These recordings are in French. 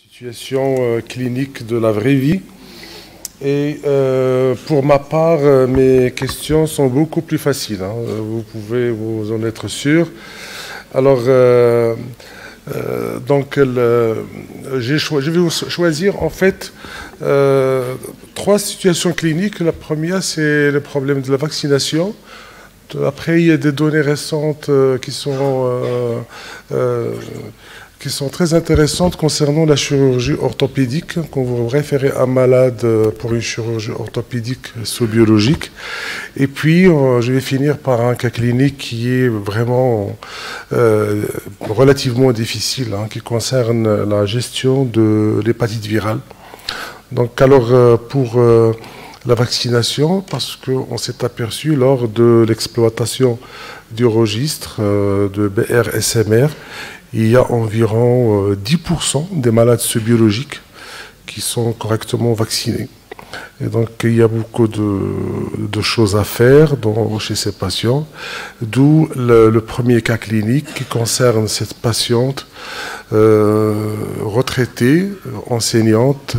Situation clinique de la vraie vie. Et pour ma part, mes questions sont beaucoup plus faciles, hein. Vous pouvez vous en être sûr. Alors, je vais choisir en fait trois situations cliniques. La première, c'est le problème de la vaccination. Après, il y a des données récentes qui sont très intéressantes concernant la chirurgie orthopédique, quand vous référez un malade pour une chirurgie orthopédique sous-biologique. Et puis, je vais finir par un cas clinique qui est vraiment relativement difficile, hein, qui concerne la gestion de l'hépatite virale. Donc, alors, pour la vaccination, parce qu'on s'est aperçu lors de l'exploitation du registre de BR-SMR, il y a environ 10% des malades sous-biologiques qui sont correctement vaccinés. Et donc, il y a beaucoup de choses à faire chez ces patients, d'où le premier cas clinique qui concerne cette patiente retraitée, enseignante,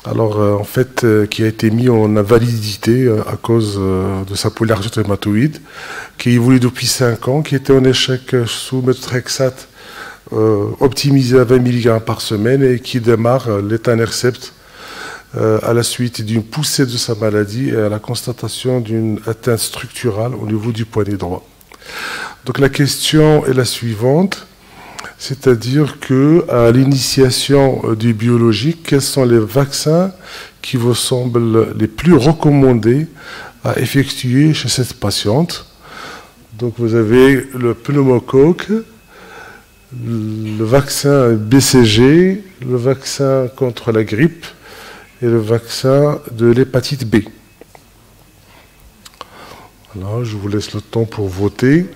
alors en fait qui a été mis en invalidité à cause de sa polyarthrite rhumatoïde, qui évolue depuis 5 ans, qui était en échec sous méthotrexate optimisé à 20 mg par semaine et qui démarre l'étanercept à la suite d'une poussée de sa maladie et à la constatation d'une atteinte structurale au niveau du poignet droit. Donc la question est la suivante. C'est-à-dire qu'à l'initiation du biologique, quels sont les vaccins qui vous semblent les plus recommandés à effectuer chez cette patiente? Donc vous avez le pneumocoque, le vaccin BCG, le vaccin contre la grippe et le vaccin de l'hépatite B. Voilà, je vous laisse le temps pour voter.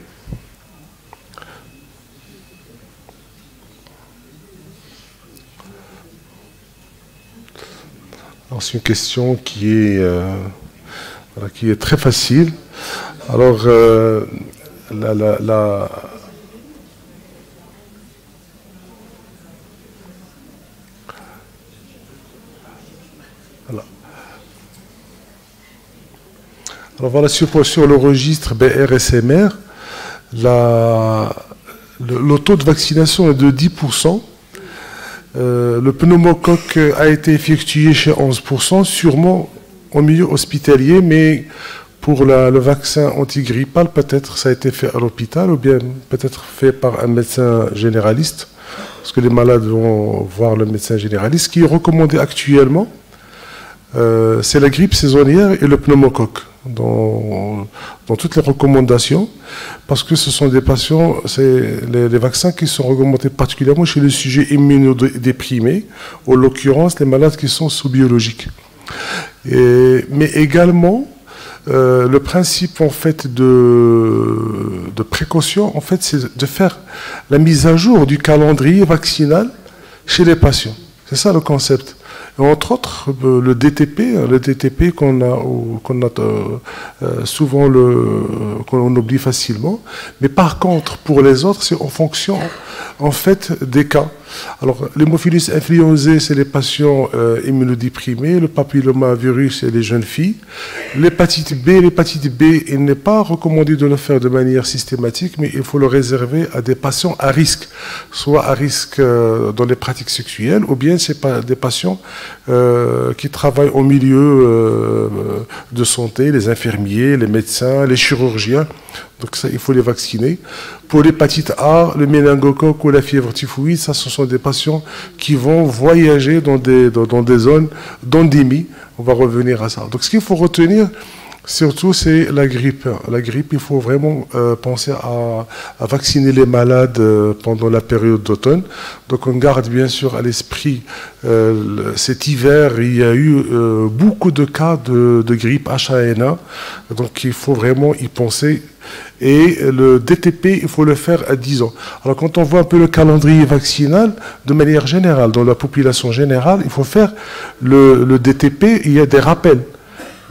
C'est une question qui est très facile. Alors, voilà. Alors voilà, sur le registre BR-SMR, le taux de vaccination est de 10%. Le pneumocoque a été effectué chez 11%, sûrement au milieu hospitalier, mais pour le vaccin antigrippal, peut-être ça a été fait à l'hôpital ou bien peut-être fait par un médecin généraliste, parce que les malades vont voir le médecin généraliste. Ce qui est recommandé actuellement, c'est la grippe saisonnière et le pneumocoque dans toutes les recommandations, parce que ce sont des patients, c'est les vaccins qui sont recommandés particulièrement chez les sujets immunodéprimés, en l'occurrence les malades qui sont sous-biologiques. Mais également, le principe en fait de précaution, en fait, c'est de faire la mise à jour du calendrier vaccinal chez les patients. C'est ça le concept. Et entre autres, le DTP qu'on a souvent, qu'on oublie facilement. Mais par contre, pour les autres, c'est en fonction en fait des cas. Alors, l'hémophilus influenzae, c'est les patients immunodéprimés. Le papillomavirus, c'est les jeunes filles. L'hépatite B, il n'est pas recommandé de le faire de manière systématique, mais il faut le réserver à des patients à risque, soit à risque dans les pratiques sexuelles, ou bien c'est pas des patients qui travaillent au milieu de santé, les infirmiers, les médecins, les chirurgiens. Donc ça, il faut les vacciner. Pour l'hépatite A, le méningocoque ou la fièvre typhoïde, ça, ce sont des patients qui vont voyager dans des zones d'endémie. On va revenir à ça. Donc ce qu'il faut retenir, surtout, c'est la grippe. La grippe, il faut vraiment penser à vacciner les malades pendant la période d'automne. Donc on garde bien sûr à l'esprit cet hiver, il y a eu beaucoup de cas de grippe H1N1. Donc il faut vraiment y penser. Et le DTP, il faut le faire à 10 ans. Alors quand on voit un peu le calendrier vaccinal, de manière générale, dans la population générale, il faut faire le DTP, il y a des rappels.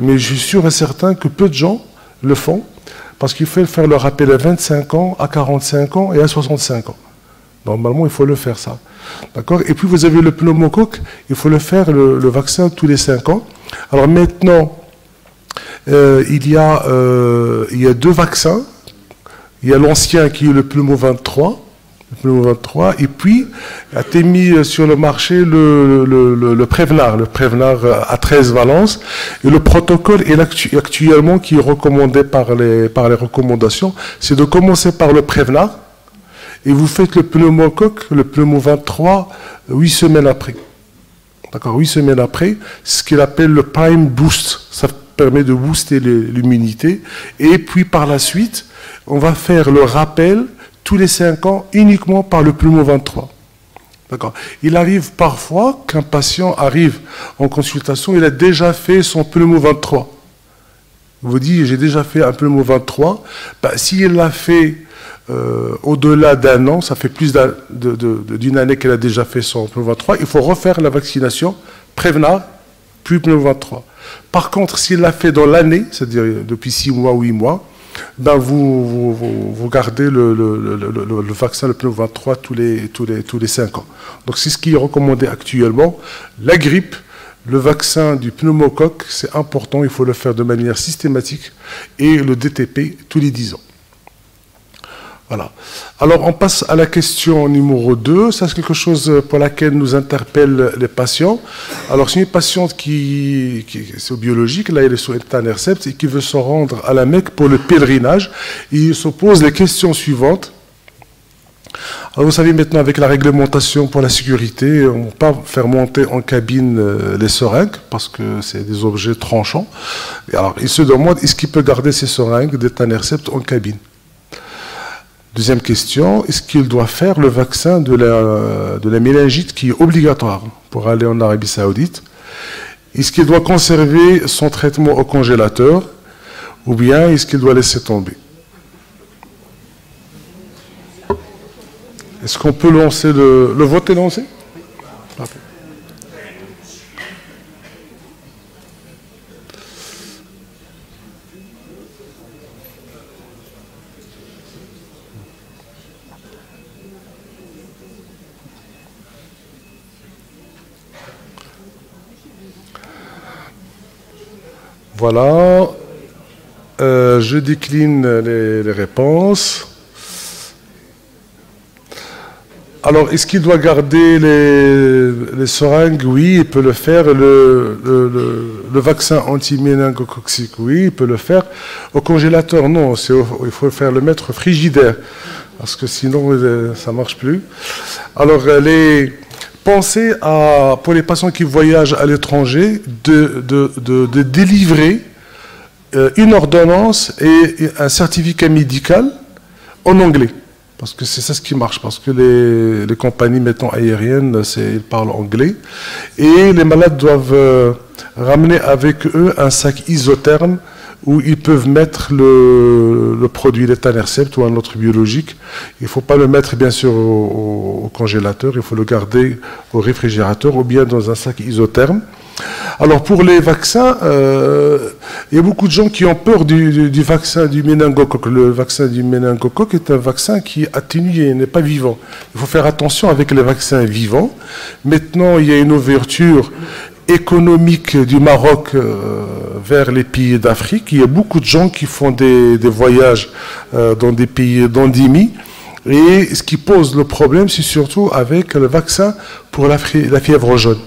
Mais je suis sûr et certain que peu de gens le font, parce qu'il faut faire le rappel à 25 ans, à 45 ans et à 65 ans. Normalement, il faut le faire, ça. D'accord? Et puis, vous avez le pneumocoque. Il faut le faire, le vaccin, tous les 5 ans. Alors maintenant, il y a 2 vaccins. Il y a l'ancien qui est le pneumo 23. Et puis a été mis sur le marché le Prevnar. Le Prevnar à 13 valences. Et le protocole est actuellement qui est recommandé par les recommandations, c'est de commencer par le Prevnar et vous faites le pneumocoque, le pneumo 23, 8 semaines après. D'accord, 8 semaines après, ce qu'il appelle le Prime Boost. Ça permet de booster l'immunité. Et puis par la suite, on va faire le rappel tous les 5 ans uniquement par le pneumo 23. D'accord. Il arrive parfois qu'un patient arrive en consultation, il a déjà fait son pneumo 23. Il vous dit, j'ai déjà fait un pneumo 23. Ben, s'il l'a fait au-delà d'un an, ça fait plus d'une année qu'elle a déjà fait son pneumo 23, il faut refaire la vaccination Prevnar, puis pneumo 23. Par contre, s'il l'a fait dans l'année, c'est-à-dire depuis 6 mois ou 8 mois, ben vous gardez le vaccin, le pneumo 23, tous les 5 ans. Donc c'est ce qui est recommandé actuellement. La grippe, le vaccin du pneumocoque, c'est important, il faut le faire de manière systématique, et le DTP tous les 10 ans. Voilà. Alors on passe à la question numéro 2. Ça c'est quelque chose pour laquelle nous interpellent les patients. Alors c'est une patiente qui est biologique, là elle est sous Etanercept et qui veut se rendre à la Mecque pour le pèlerinage. Il se pose les questions suivantes. Alors vous savez maintenant avec la réglementation pour la sécurité, on ne peut pas faire monter en cabine les seringues parce que c'est des objets tranchants. Et alors il se demande est-ce qu'il peut garder ces seringues d'Etanercept en cabine. Deuxième question, est-ce qu'il doit faire le vaccin de la méningite qui est obligatoire pour aller en Arabie Saoudite? Est-ce qu'il doit conserver son traitement au congélateur ou bien est-ce qu'il doit laisser tomber? Est-ce qu'on peut lancer le vote est lancé? Parfait. Voilà, je décline les réponses. Alors, est-ce qu'il doit garder les seringues? Oui, il peut le faire. Le vaccin anti-méningococcique, oui, il peut le faire. Au congélateur, non, il faut le mettre frigidaire, parce que sinon, ça ne marche plus. Alors, pensez pour les patients qui voyagent à l'étranger de délivrer une ordonnance et un certificat médical en anglais. Parce que c'est ça ce qui marche, parce que les compagnies, mettons, aériennes, ils parlent anglais. Et les malades doivent ramener avec eux un sac isotherme où ils peuvent mettre le produit l'Etanercept ou un autre biologique. Il ne faut pas le mettre, bien sûr, au congélateur, il faut le garder au réfrigérateur ou bien dans un sac isotherme. Alors, pour les vaccins, il y a beaucoup de gens qui ont peur du vaccin du méningocoque. Le vaccin du méningocoque est un vaccin qui est atténué, il n'est pas vivant. Il faut faire attention avec les vaccins vivants. Maintenant, il y a une ouverture économique du Maroc vers les pays d'Afrique. Il y a beaucoup de gens qui font des voyages dans des pays d'endémie. Et ce qui pose le problème, c'est surtout avec le vaccin pour la fièvre jaune.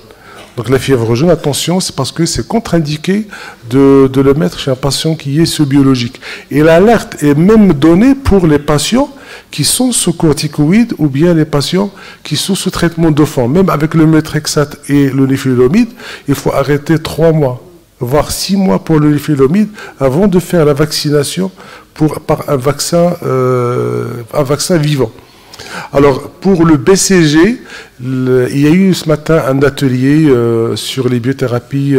Donc la fièvre jaune, attention, c'est parce que c'est contre-indiqué de le mettre chez un patient qui est sous biologique. Et l'alerte est même donnée pour les patients qui sont sous corticoïdes ou bien les patients qui sont sous traitement de fond. Même avec le métrexate et le néphilomide, il faut arrêter 3 mois, voire 6 mois pour le néphilomide avant de faire la vaccination par un vaccin vivant. Alors, pour le BCG, il y a eu ce matin un atelier sur les biothérapies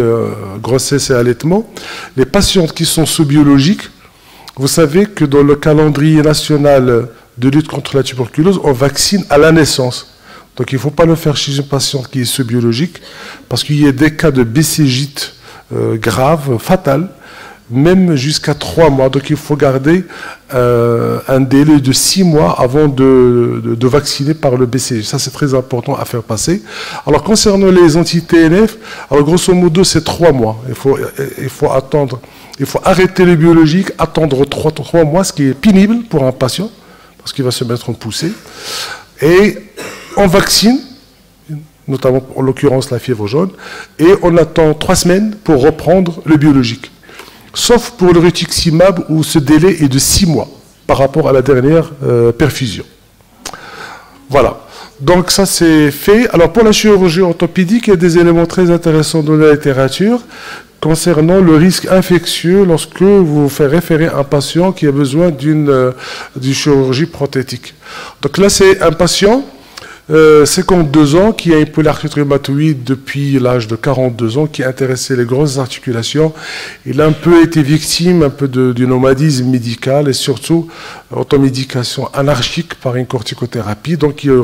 grossesse et allaitement. Les patientes qui sont sous biologique, vous savez que dans le calendrier national de lutte contre la tuberculose, on vaccine à la naissance. Donc, il ne faut pas le faire chez une patiente qui est sous biologique, parce qu'il y a des cas de BCG graves, fatales, même jusqu'à 3 mois. Donc il faut garder un délai de 6 mois avant de vacciner par le BCG. Ça, c'est très important à faire passer. Alors concernant les anti-TNF, alors grosso modo, c'est 3 mois. Il faut attendre, il faut arrêter le biologique, attendre 3 mois, ce qui est pénible pour un patient, parce qu'il va se mettre en poussée. Et on vaccine, notamment en l'occurrence la fièvre jaune, et on attend 3 semaines pour reprendre le biologique. Sauf pour le rituximab où ce délai est de 6 mois par rapport à la dernière perfusion. Voilà. Donc ça c'est fait. Alors pour la chirurgie orthopédique, il y a des éléments très intéressants dans la littérature concernant le risque infectieux lorsque vous faites référer un patient qui a besoin d'une chirurgie prothétique. Donc là c'est un patient 52 ans, qui a une polyarthrite rhumatoïde depuis l'âge de 42 ans, qui a intéressé les grosses articulations. Il a un peu été victime du nomadisme médical et surtout automédication anarchique par une corticothérapie. Donc il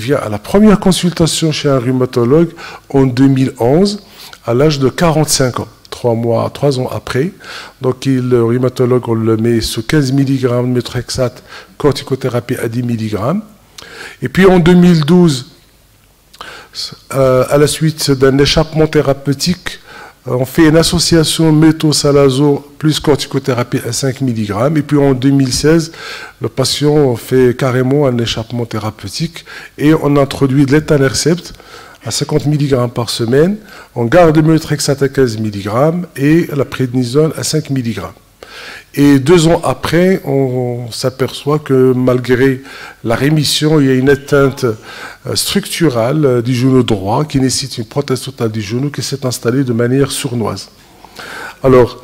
vient à la première consultation chez un rhumatologue en 2011, à l'âge de 45 ans. 3 ans après. Donc le rhumatologue, on le met sous 15 mg de méthotrexate, corticothérapie à 10 mg. Et puis en 2012, à la suite d'un échappement thérapeutique, on fait une association méthylsalazo plus corticothérapie à 5 mg. Et puis en 2016, le patient fait carrément un échappement thérapeutique et on introduit de l'étanercept à 50 mg par semaine. On garde le méthotrexate à 15 mg et la prédnisone à 5 mg. Et 2 ans après, on s'aperçoit que malgré la rémission, il y a une atteinte structurale du genou droit qui nécessite une prothèse totale du genou qui s'est installée de manière sournoise. Alors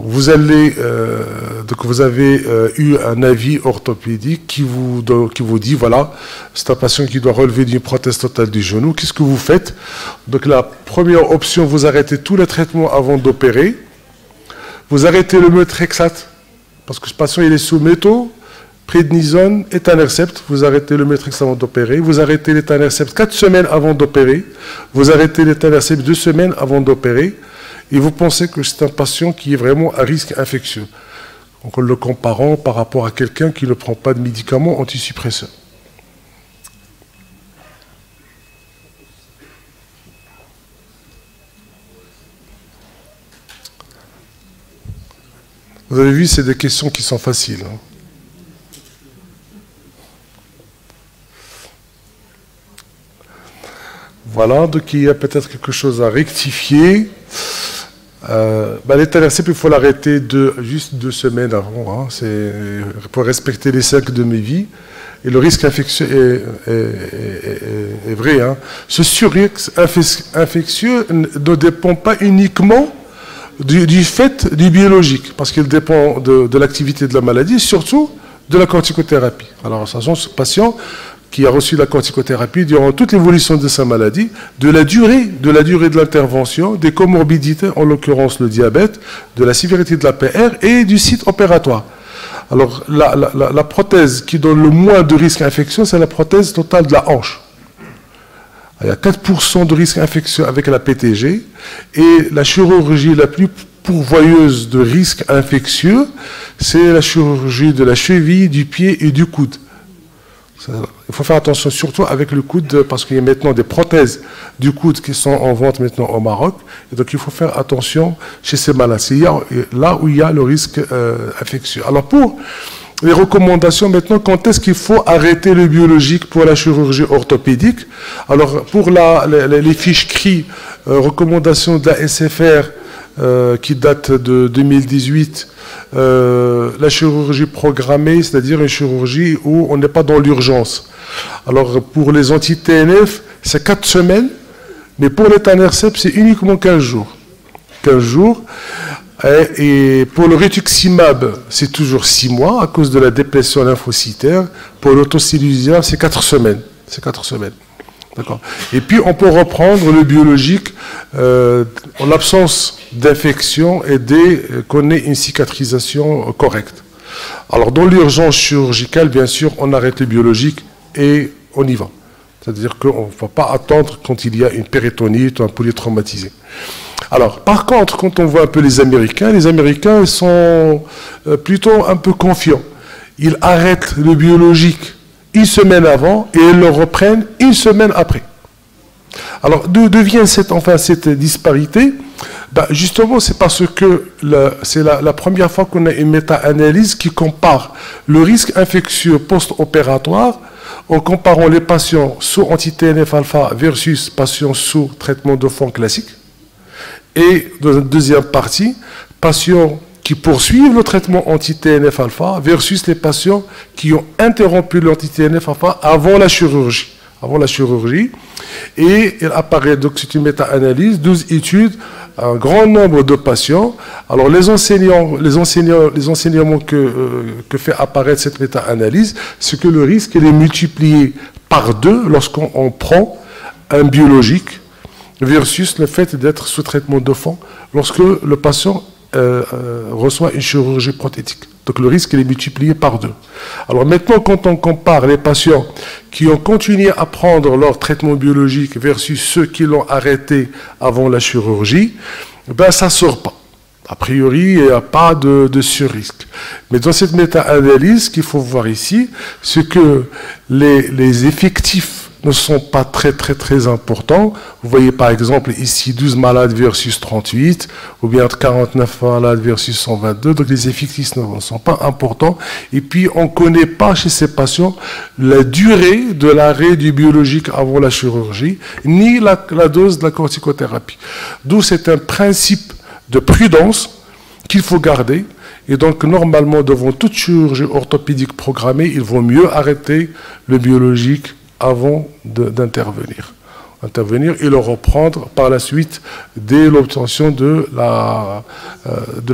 vous avez eu un avis orthopédique qui vous dit, voilà, c'est un patient qui doit relever d'une prothèse totale du genou. Qu'est-ce que vous faites? Donc la première option, vous arrêtez tous les traitements avant d'opérer. Vous arrêtez le méthotrexate, parce que ce patient il est sous métaux, prédnisone, étanercept. Vous arrêtez le méthotrexate avant d'opérer. Vous arrêtez l'étanercept 4 semaines avant d'opérer. Vous arrêtez l'étanercept 2 semaines avant d'opérer. Et vous pensez que c'est un patient qui est vraiment à risque infectieux. Donc en le comparant par rapport à quelqu'un qui ne prend pas de médicaments antisuppresseurs. Vous avez vu, c'est des questions qui sont faciles. Hein. Voilà, donc il y a peut-être quelque chose à rectifier. L'étanercept, il faut l'arrêter juste 2 semaines avant. Hein. C'est pour respecter les cercles de mes vies. Et le risque infectieux est vrai. Hein. Ce surrisque infectieux ne dépend pas uniquement du fait du biologique, parce qu'il dépend de l'activité de la maladie, surtout de la corticothérapie. Alors, ce patient qui a reçu la corticothérapie durant toute l'évolution de sa maladie, de la durée de l'intervention, des comorbidités, en l'occurrence le diabète, de la sévérité de la PR et du site opératoire. Alors, la prothèse qui donne le moins de risque infectieux, c'est la prothèse totale de la hanche. Il y a 4% de risque infectieux avec la PTG et la chirurgie la plus pourvoyeuse de risque infectieux, c'est la chirurgie de la cheville, du pied et du coude. Il faut faire attention surtout avec le coude parce qu'il y a maintenant des prothèses du coude qui sont en vente maintenant au Maroc. Et donc il faut faire attention chez ces malades. C'est là où il y a le risque infectieux. Alors pour les recommandations maintenant, quand est-ce qu'il faut arrêter le biologique pour la chirurgie orthopédique? Alors pour les fiches CRI, recommandations de la SFR qui date de 2018, la chirurgie programmée, c'est-à-dire une chirurgie où on n'est pas dans l'urgence. Alors pour les anti-TNF, c'est 4 semaines, mais pour l'étanercept, c'est uniquement 15 jours. 15 jours. Et pour le rituximab, c'est toujours 6 mois à cause de la déplétion lymphocytaire. Pour l'autocilizumab, c'est 4 semaines. C'est 4 semaines. D'accord. Et puis, on peut reprendre le biologique en l'absence d'infection et dès qu'on ait une cicatrisation correcte. Alors, dans l'urgence chirurgicale, bien sûr, on arrête le biologique et on y va. C'est-à-dire qu'on ne va pas attendre quand il y a une péritonite ou un polytraumatisé. Alors, par contre, quand on voit un peu les Américains sont plutôt un peu confiants. Ils arrêtent le biologique une semaine avant et ils le reprennent une semaine après. Alors, d'où vient cette disparité? Ben, justement, c'est parce que c'est la première fois qu'on a une méta-analyse qui compare le risque infectieux post-opératoire en comparant les patients sous anti-TNF-alpha versus patients sous traitement de fond classique. Et dans la deuxième partie, patients qui poursuivent le traitement anti-TNF-alpha versus les patients qui ont interrompu l'anti-TNF-alpha avant la chirurgie. Et il apparaît, donc c'est une méta-analyse, 12 études, un grand nombre de patients. Alors les enseignements que fait apparaître cette méta-analyse, c'est que le risque est multiplié par 2 lorsqu'on prend un biologique versus le fait d'être sous traitement de fond lorsque le patient reçoit une chirurgie prothétique. Donc le risque est multiplié par 2. Alors maintenant, quand on compare les patients qui ont continué à prendre leur traitement biologique versus ceux qui l'ont arrêté avant la chirurgie, ben ça ne sort pas. A priori, il n'y a pas de surrisque. Mais dans cette méta-analyse, ce qu'il faut voir ici, c'est que les effectifs ne sont pas très importants. Vous voyez par exemple ici 12 malades versus 38, ou bien 49 malades versus 122, donc les effectifs ne sont pas importants. Et puis on ne connaît pas chez ces patients la durée de l'arrêt du biologique avant la chirurgie, ni la dose de la corticothérapie. D'où c'est un principe de prudence qu'il faut garder. Et donc, normalement, devant toute chirurgie orthopédique programmée, il vaut mieux arrêter le biologique avant d'intervenir. Et le reprendre par la suite dès l'obtention de la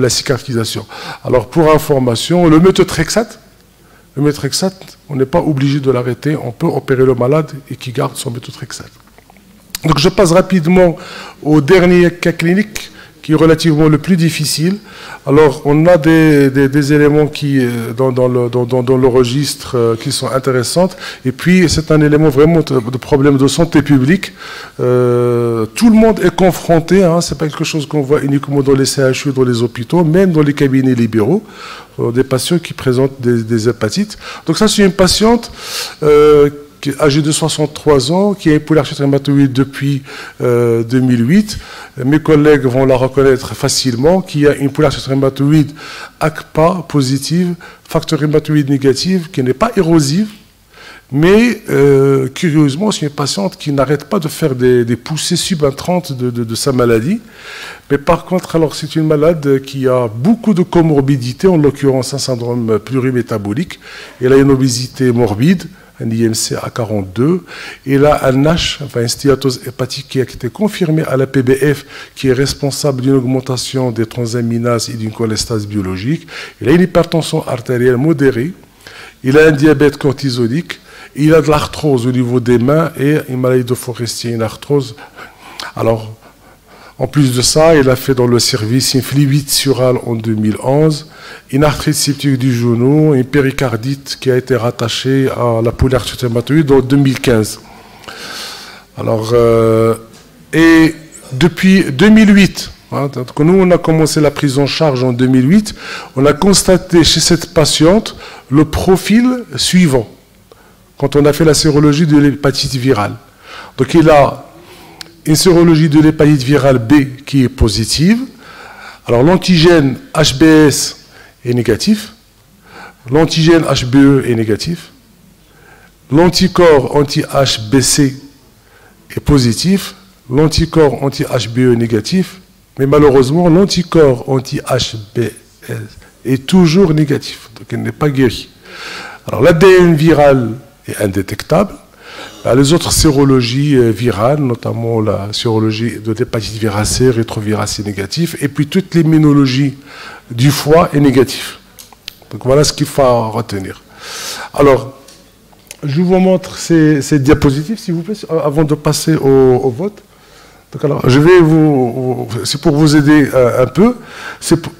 cicatrisation. Alors, pour information, le méthotrexate, on n'est pas obligé de l'arrêter, on peut opérer le malade et qui garde son méthotrexate. Donc, je passe rapidement au dernier cas clinique, qui est relativement le plus difficile. Alors, on a des éléments qui, dans le registre qui sont intéressants. Et puis, c'est un élément vraiment de problème de santé publique. Tout le monde est confronté. Ce n'est pas quelque chose qu'on voit uniquement dans les CHU, dans les hôpitaux, même dans les cabinets libéraux, des patients qui présentent des hépatites. Donc ça, c'est une patiente âgée de 63 ans, qui a une polyarthrite rhumatoïde depuis 2008. Mes collègues vont la reconnaître facilement, qui a une polyarthrite rhumatoïde ACPA positive, facteur rhumatoïde négatif, qui n'est pas érosive, mais curieusement, c'est une patiente qui n'arrête pas de faire des poussées subintrantes de sa maladie. Mais par contre, alors c'est une malade qui a beaucoup de comorbidités, en l'occurrence un syndrome plurimétabolique. Elle a une obésité morbide, un IMC à 42, et là un NASH, enfin une stéatose hépatique qui a été confirmée à la PBF, qui est responsable d'une augmentation des transaminases et d'une cholestase biologique. Il a une hypertension artérielle modérée, il a un diabète cortisonique, il a de l'arthrose au niveau des mains et une maladie de Forestier, une arthrose. Alors, en plus de ça, il a fait dans le service une phlébite surale en 2011, une arthrite septique du genou, une péricardite qui a été rattachée à la polyarthrite rhumatoïde en 2015. Alors, et depuis 2008, donc nous on a commencé la prise en charge en 2008, on a constaté chez cette patiente le profil suivant, quand on a fait la sérologie de l'hépatite virale. Donc il a une sérologie de l'hépatite virale B qui est positive. Alors l'antigène HBS est négatif, l'antigène HBE est négatif, l'anticorps anti-HBC est positif, l'anticorps anti-HBE est négatif, mais malheureusement l'anticorps anti-HBS est toujours négatif, donc il n'est pas guéri. Alors l'ADN viral est indétectable. Les autres sérologies virales, notamment la sérologie de l'hépatite virale C, rétrovirale C négatif, et puis toute l'immunologie du foie est négative. Donc voilà ce qu'il faut retenir. Alors, je vous montre ces diapositives, s'il vous plaît, avant de passer au vote. Donc alors, je vais c'est pour vous aider un peu.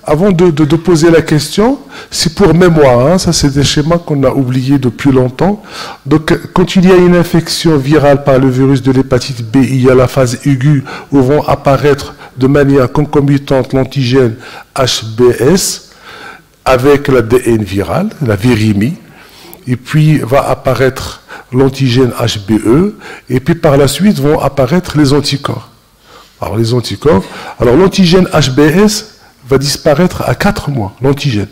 Avant de poser la question, c'est pour mémoire. Ça, c'est des schémas qu'on a oubliés depuis longtemps. Donc, quand il y a une infection virale par le virus de l'hépatite B, il y a la phase aiguë où vont apparaître de manière concomitante l'antigène HBS avec l'ADN viral, la virimie, et puis va apparaître l'antigène HBE, et puis par la suite vont apparaître les anticorps. Alors les anticorps, alors l'antigène HBS va disparaître à 4 mois, l'antigène.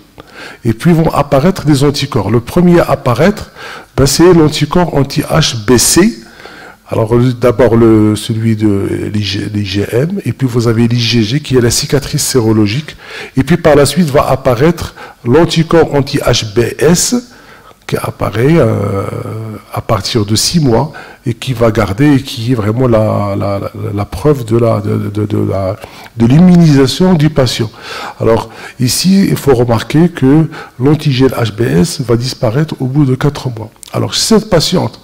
Et puis vont apparaître des anticorps. Le premier à apparaître, ben, c'est l'anticorps anti-HBC. Alors d'abord celui de l'IgM, et puis vous avez l'IgG qui est la cicatrice sérologique. Et puis par la suite va apparaître l'anticorps anti-HBS qui apparaît à partir de 6 mois et qui va garder et qui est vraiment la preuve de l'immunisation du patient. Alors ici, il faut remarquer que l'antigène HBS va disparaître au bout de 4 mois. Alors cette patiente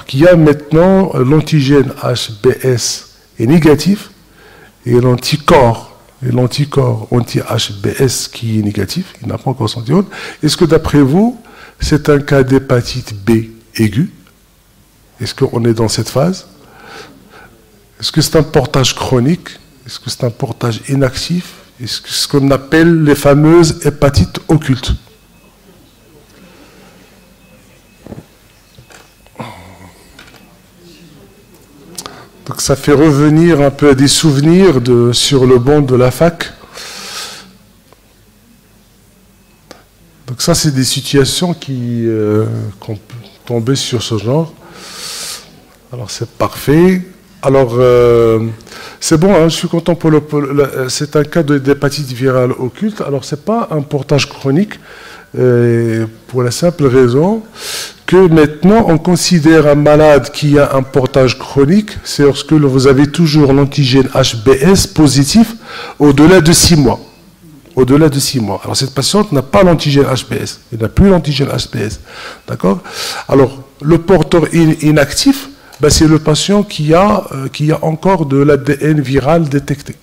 qui a maintenant l'antigène HBS est négatif et l'anticorps anti-HBS qui est négatif, il n'a pas encore son anticorps. Est-ce que d'après vous, c'est un cas d'hépatite B aiguë? Est-ce qu'on est dans cette phase? Est-ce que c'est un portage chronique? Est-ce que c'est un portage inactif? Est-ce que c'est ce qu'on appelle les fameuses hépatites occultes? Donc ça fait revenir un peu à des souvenirs sur le banc de la fac. Donc ça, c'est des situations qu'on peut tomber sur ce genre. Alors c'est parfait. Alors c'est bon, hein, je suis content pour c'est un cas d'hépatite virale occulte. Alors c'est pas un portage chronique pour la simple raison que maintenant on considère un malade qui a un portage chronique, c'est lorsque vous avez toujours l'antigène HBS positif au-delà de 6 mois. Au-delà de 6 mois. Alors cette patiente n'a pas l'antigène HBS, elle n'a plus l'antigène HBS. D'accord? Alors le porteur inactif, ben, c'est le patient qui a encore de l'ADN viral détecté.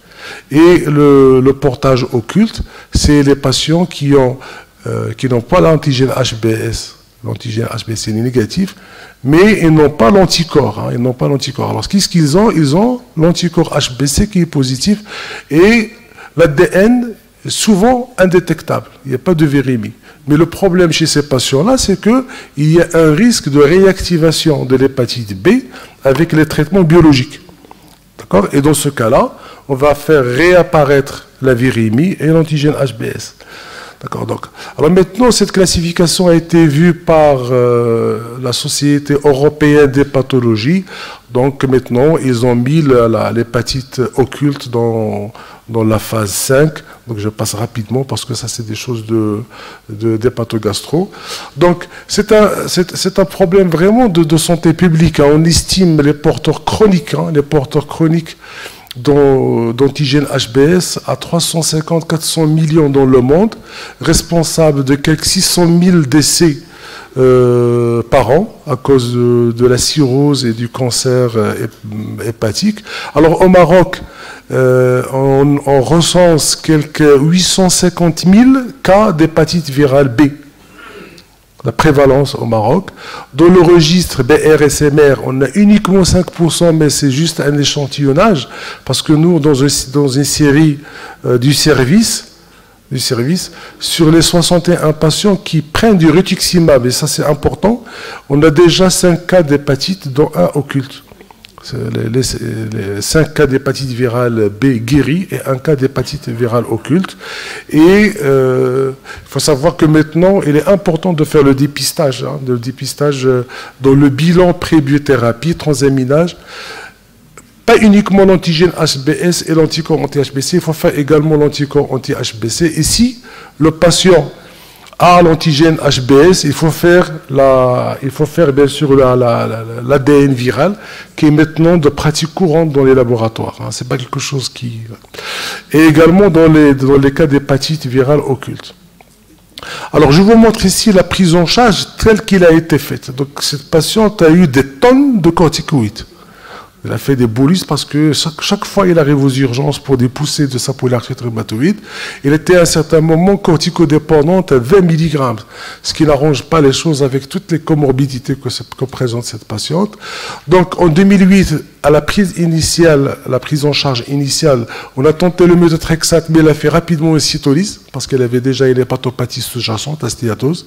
Et le portage occulte, c'est les patients qui n'ont pas l'antigène HBS. L'antigène HBS est négatif, mais ils n'ont pas l'anticorps. Hein, ils n'ont pas l'anticorps. Alors qu'est-ce qu'ils ont? Ils ont l'anticorps HBC qui est positif et l'ADN est souvent indétectable. Il n'y a pas de virémie. Mais le problème chez ces patients-là, c'est qu'il y a un risque de réactivation de l'hépatite B avec les traitements biologiques. D'accord? Et dans ce cas-là, on va faire réapparaître la virémie et l'antigène HBS. D'accord, donc. Alors maintenant, cette classification a été vue par la Société européenne des pathologies. Donc maintenant, ils ont mis l'hépatite occulte dans la phase 5. Donc je passe rapidement parce que ça, c'est des choses d'hépatogastro. Donc c'est un problème vraiment de santé publique. Hein. On estime les porteurs chroniques, d'antigène HBS à 350-400 millions dans le monde, responsable de quelques 600 000 décès par an à cause de la cirrhose et du cancer hépatique. Alors au Maroc, on recense quelques 850 000 cas d'hépatite virale B. La prévalence au Maroc. Dans le registre BR-SMR, on a uniquement 5%, mais c'est juste un échantillonnage, parce que nous, dans une série du service, sur les 61 patients qui prennent du rituximab, et ça c'est important, on a déjà 5 cas d'hépatite, dont un occulte. Les 5 cas d'hépatite virale B guéris et un cas d'hépatite virale occulte. Et il faut savoir que maintenant, il est important de faire le dépistage, dans le bilan pré-biothérapie, transaminage. Pas uniquement l'antigène HBS et l'anticorps anti-HBC, il faut faire également l'anticorps anti-HBC. Et si le patient a l'antigène HBS, il faut faire bien sûr l'ADN viral, qui est maintenant de pratique courante dans les laboratoires. Hein. C'est pas quelque chose qui... Et également dans les cas d'hépatite virale occulte. Alors, je vous montre ici la prise en charge telle qu'il a été faite. Donc, cette patiente a eu des tonnes de corticoïdes. Il a fait des bolus parce que chaque fois il arrive aux urgences pour des poussées de sa polyarthrite rhumatoïde, il était à un certain moment corticodépendante à 20 mg, ce qui n'arrange pas les choses avec toutes les comorbidités que présente cette patiente. Donc en 2008, à la prise initiale, la prise en charge initiale, on a tenté le méthotrexate, mais elle a fait rapidement une cytolyse parce qu'elle avait déjà une hépatopathie sous-jacente, astéatose.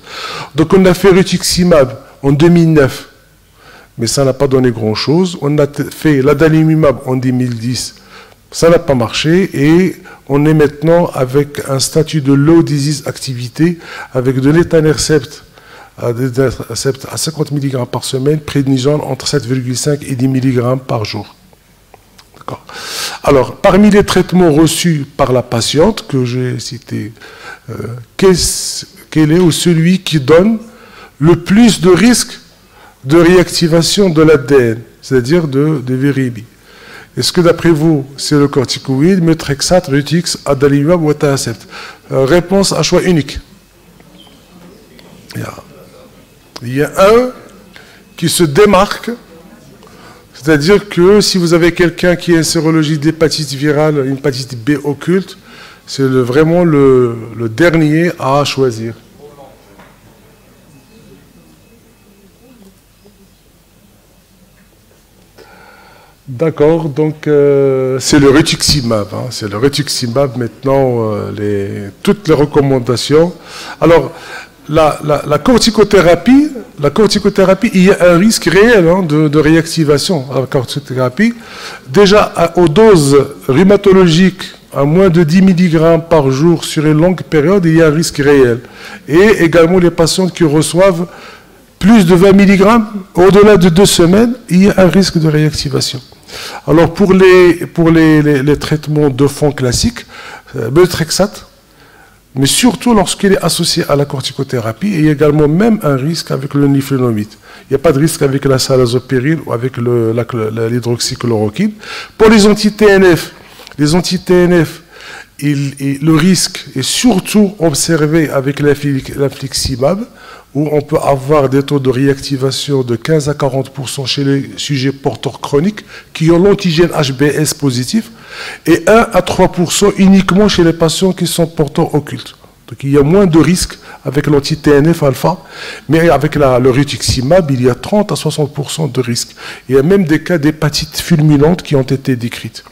Donc on a fait rituximab en 2009. Mais ça n'a pas donné grand-chose. On a fait l'adalimumab en 2010, ça n'a pas marché, et on est maintenant avec un statut de low disease activité, avec de l'étanercept à 50 mg par semaine, prédnisone entre 7,5 et 10 mg par jour. D'accord. Alors, parmi les traitements reçus par la patiente que j'ai cité, quel est celui qui donne le plus de risques de réactivation de l'ADN, c'est-à-dire de Viribi? Est-ce que d'après vous, c'est le corticoïde, méthotrexate, Rutix, adalimumab ou etanercept? Réponse à choix unique. Il y a un qui se démarque, c'est-à-dire que si vous avez quelqu'un qui a une sérologie d'hépatite virale, une hépatite B occulte, c'est vraiment le dernier à choisir. D'accord, donc c'est le rituximab. Hein, c'est le rituximab maintenant, toutes les recommandations. Alors, la corticothérapie, il y a un risque réel de réactivation à la corticothérapie. Déjà, aux doses rhumatologiques, à moins de 10 mg par jour sur une longue période, il y a un risque réel. Et également les patients qui reçoivent plus de 20 mg, au-delà de 2 semaines, il y a un risque de réactivation. Alors pour les traitements de fond classiques, méthotrexate, mais surtout lorsqu'il est associé à la corticothérapie, il y a également même un risque avec le niflunomide. Il n'y a pas de risque avec la salazopérine ou avec l'hydroxychloroquine. Pour les anti-TNF, le risque est surtout observé avec l'infliximab, où on peut avoir des taux de réactivation de 15 à 40% chez les sujets porteurs chroniques qui ont l'antigène HBS positif et 1 à 3% uniquement chez les patients qui sont porteurs occultes. Donc il y a moins de risques avec l'anti-TNF alpha, mais avec le rituximab, il y a 30 à 60% de risques. Il y a même des cas d'hépatite fulminante qui ont été décrites.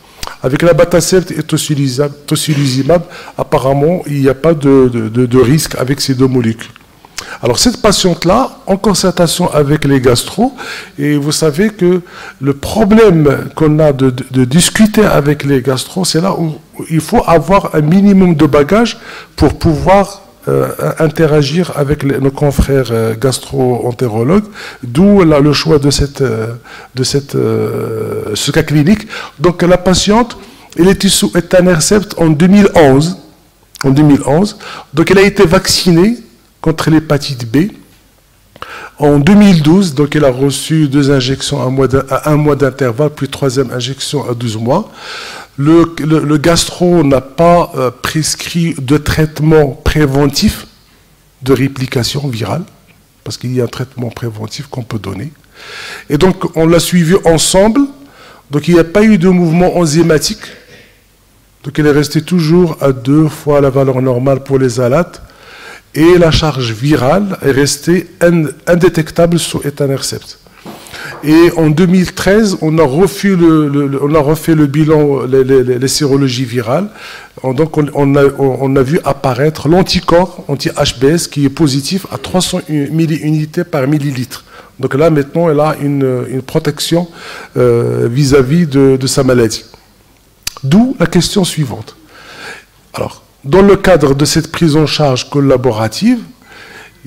Avec la batacept et tocilizumab, apparemment, il n'y a pas de risque avec ces deux molécules. Alors cette patiente-là, en concertation avec les gastro, et vous savez que le problème qu'on a de discuter avec les gastro, c'est là où il faut avoir un minimum de bagages pour pouvoir interagir avec nos confrères gastro-entérologues, d'où le choix de ce cas clinique. Donc la patiente, elle était sous etanercept en 2011. Donc elle a été vaccinée contre l'hépatite B. En 2012, donc elle a reçu 2 injections à 1 mois d'intervalle, puis 3e injection à 12 mois. Le gastro n'a pas prescrit de traitement préventif de réplication virale, parce qu'il y a un traitement préventif qu'on peut donner. Et donc, on l'a suivi ensemble, donc il n'y a pas eu de mouvement enzymatique. Donc, elle est restée toujours à 2 fois la valeur normale pour les alates, et la charge virale est restée indétectable sous etanercept. Et en 2013, on a refait le bilan, les sérologies virales. Donc on a vu apparaître l'anticorps anti-HBS qui est positif à 300 milliunités par millilitre. Donc là, maintenant, elle a une protection vis-à-vis de sa maladie. D'où la question suivante. Alors, dans le cadre de cette prise en charge collaborative,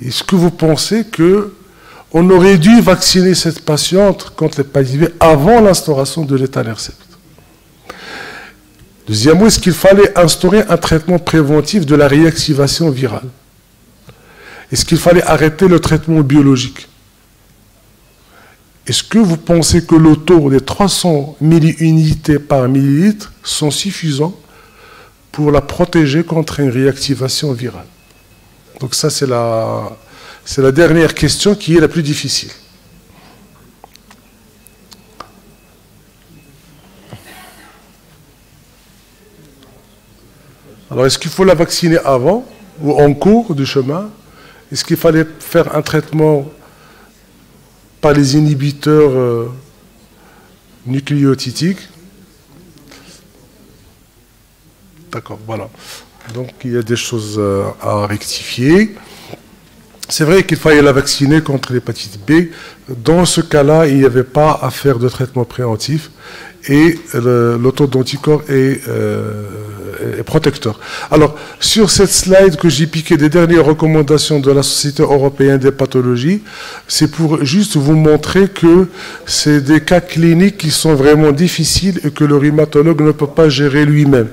est-ce que vous pensez qu'on aurait dû vacciner cette patiente contre l'hépatite B avant l'instauration de l'étanercept? Deuxièmement, est-ce qu'il fallait instaurer un traitement préventif de la réactivation virale? Est-ce qu'il fallait arrêter le traitement biologique? Est-ce que vous pensez que le taux des 300 milliunités par millilitre sont suffisants pour la protéger contre une réactivation virale? Donc ça, c'est la dernière question qui est la plus difficile. Alors, est-ce qu'il faut la vacciner avant ou en cours du chemin? Est-ce qu'il fallait faire un traitement par les inhibiteurs nucléotidiques? D'accord, voilà. Donc, il y a des choses à rectifier. C'est vrai qu'il fallait la vacciner contre l'hépatite B. Dans ce cas-là, il n'y avait pas à faire de traitement préventif et le taux d'anticorps est protecteur. Alors, sur cette slide que j'ai piqué des dernières recommandations de la Société européenne des pathologies, c'est pour juste vous montrer que c'est des cas cliniques qui sont vraiment difficiles et que le rhumatologue ne peut pas gérer lui-même.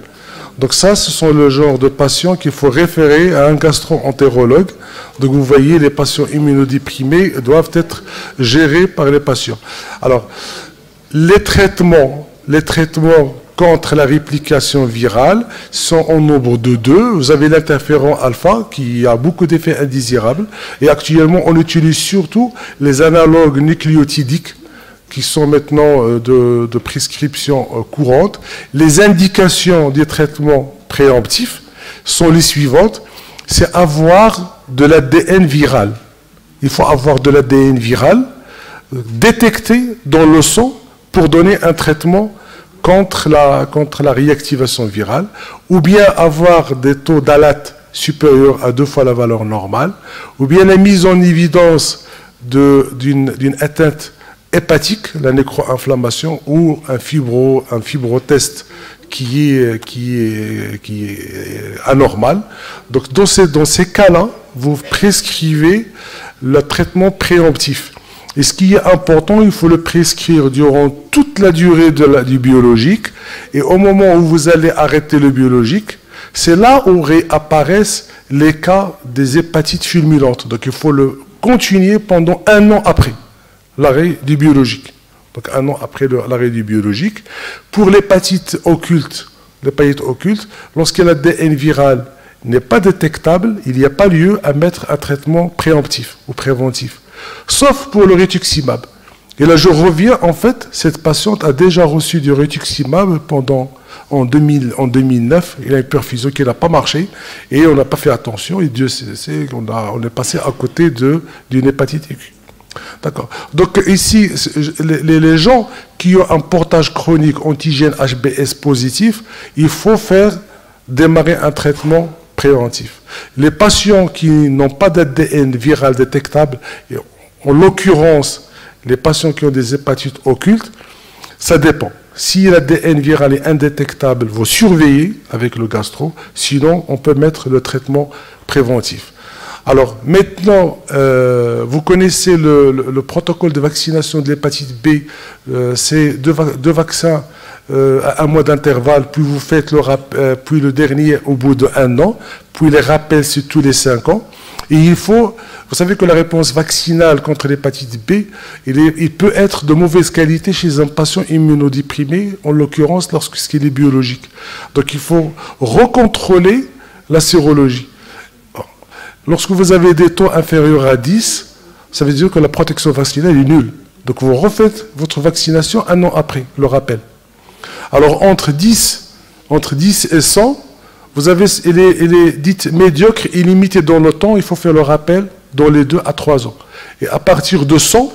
Donc ça, ce sont le genre de patients qu'il faut référer à un gastro-entérologue. Donc vous voyez, les patients immunodéprimés doivent être gérés par les patients. Alors, les traitements contre la réplication virale sont en nombre de 2. Vous avez l'interféron alpha qui a beaucoup d'effets indésirables. Et actuellement, on utilise surtout les analogues nucléotidiques qui sont maintenant de prescription courante. Les indications des traitements préemptifs sont les suivantes. C'est avoir de l'ADN viral. Il faut avoir de l'ADN viral détecté dans le sang pour donner un traitement contre la réactivation virale, ou bien avoir des taux d'ALAT supérieurs à 2 fois la valeur normale, ou bien la mise en évidence d'une atteinte hépatique, la nécro-inflammation, ou un fibrotest qui est anormal. Donc dans ces cas-là, vous prescrivez le traitement préemptif. Et ce qui est important, il faut le prescrire durant toute la durée du biologique. Et au moment où vous allez arrêter le biologique, c'est là où réapparaissent les cas des hépatites fulminantes. Donc il faut le continuer pendant 1 an après l'arrêt du biologique. Donc 1 an après l'arrêt du biologique. Pour l'hépatite occulte, lorsque l'ADN viral n'est pas détectable, il n'y a pas lieu à mettre un traitement préemptif ou préventif. Sauf pour le rituximab. Et là, je reviens, en fait, cette patiente a déjà reçu du rituximab en 2009. Il y a une perfusion qui n'a pas marché et on n'a pas fait attention. Et Dieu sait, on est passé à côté d'une hépatite aiguë. D'accord. Donc ici, les gens qui ont un portage chronique antigène HBS positif, il faut démarrer un traitement préventif. Les patients qui n'ont pas d'ADN viral détectable, en l'occurrence, les patients qui ont des hépatites occultes, ça dépend. Si l'ADN viral est indétectable, vous surveillez avec le gastro, sinon on peut mettre le traitement préventif. Alors maintenant, vous connaissez le protocole de vaccination de l'hépatite B, c'est deux vaccins à 1 mois d'intervalle, puis vous faites puis le dernier au bout d'1 an, puis les rappels c'est tous les 5 ans. Et vous savez que la réponse vaccinale contre l'hépatite B, il peut être de mauvaise qualité chez un patient immunodéprimé, en l'occurrence lorsqu'il est biologique. Donc il faut recontrôler la sérologie. Lorsque vous avez des taux inférieurs à 10, ça veut dire que la protection vaccinale est nulle. Donc vous refaites votre vaccination 1 an après, le rappel. Alors entre 10 et 100, elle est dite médiocre et limitée dans le temps, il faut faire le rappel dans les 2 à 3 ans. Et à partir de 100,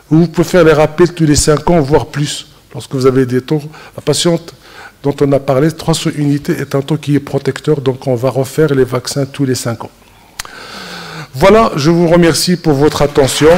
vous pouvez faire les rappels tous les 5 ans, voire plus. Lorsque vous avez des taux, la patiente dont on a parlé, 300 unités est un taux qui est protecteur, donc on va refaire les vaccins tous les 5 ans. Voilà, je vous remercie pour votre attention.